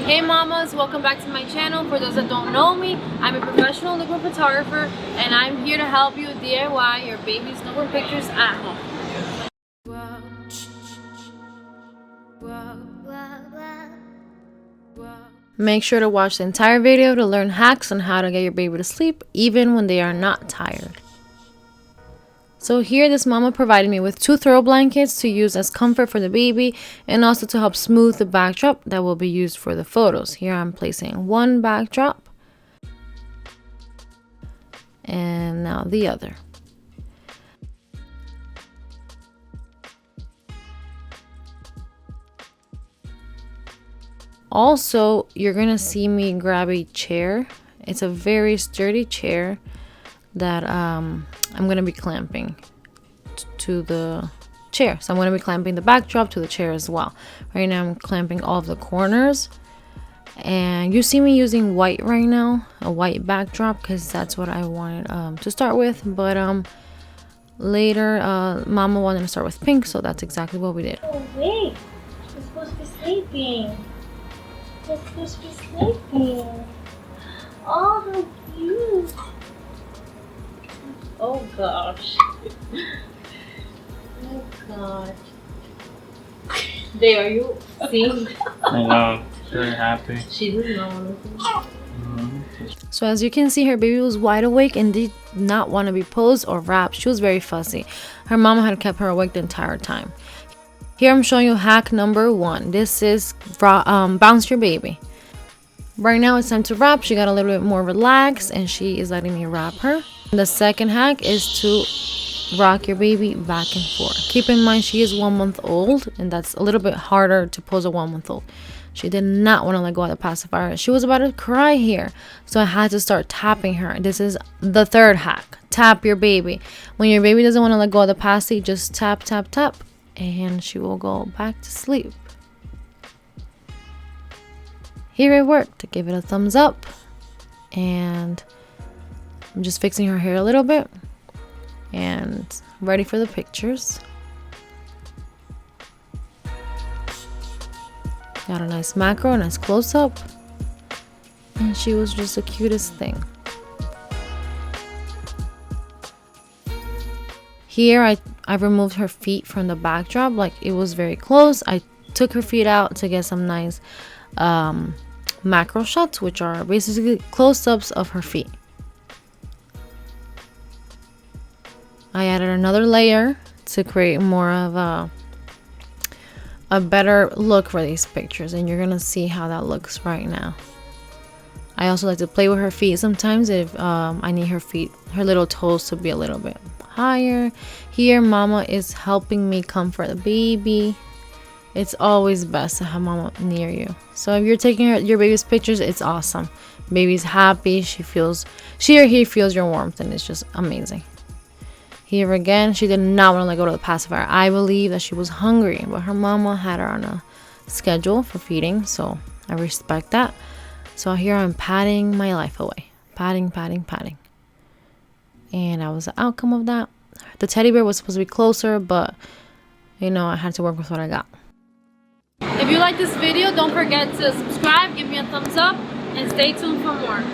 Hey mamas, welcome back to my channel. For those that don't know me, I'm a professional newborn photographer and I'm here to help you DIY your baby's newborn pictures at home. Make sure to watch the entire video to learn hacks on how to get your baby to sleep even when they are not tired. So here this mama provided me with 2 throw blankets to use as comfort for the baby and also to help smooth the backdrop that will be used for the photos. Here I'm placing one backdrop and now the other. Also, you're gonna see me grab a chair. It's a very sturdy chair that I'm gonna be clamping to the chair. So I'm gonna be clamping the backdrop to the chair as well. Right now I'm clamping all of the corners, and you see me using white right now, a white backdrop, because that's what I wanted to start with. But later Mama wanted to start with pink, so that's exactly what we did. Oh wait, she's supposed to be sleeping. She's supposed to be sleeping. Oh, how cute. Oh gosh. Oh god. There, are you seeing? I know, very happy. She doesn't know anything. So as you can see, her baby was wide awake and did not want to be posed or wrapped. She was very fussy. Her mama had kept her awake the entire time. Here I'm showing you hack number 1. This is bounce your baby. Right now it's time to wrap. She got a little bit more relaxed and she is letting me wrap her. The second hack is to rock your baby back and forth. Keep in mind she is 1 month old and that's a little bit harder to pose a 1 month old. She did not want to let go of the pacifier. She was about to cry here, so I had to start tapping her. This is the third hack. Tap your baby. When your baby doesn't want to let go of the passy, just tap, tap, tap, and she will go back to sleep. Here it worked. To give it a thumbs up, and I'm just fixing her hair a little bit and ready for the pictures. Got a nice macro, a nice close-up, and she was just the cutest thing. Here I removed her feet from the backdrop, like it was very close. I took her feet out to get some nice macro shots, which are basically close-ups of her feet. I added another layer to create more of a better look for these pictures, and you're gonna see how that looks right now. I also like to play with her feet sometimes if I need her little toes to be a little bit higher. Here Mama is helping me comfort the baby. It's always best to have Mama near you. So if you're taking your baby's pictures, it's awesome. Baby's happy, she or he feels your warmth, and it's just amazing. Here again, she did not want to let go of the pacifier. I believe that she was hungry, but her mama had her on a schedule for feeding, so I respect that. So here I'm patting my life away. Patting, patting, patting. And that was the outcome of that. The teddy bear was supposed to be closer, but you know, I had to work with what I got. If you like this video, don't forget to subscribe, give me a thumbs up, and stay tuned for more.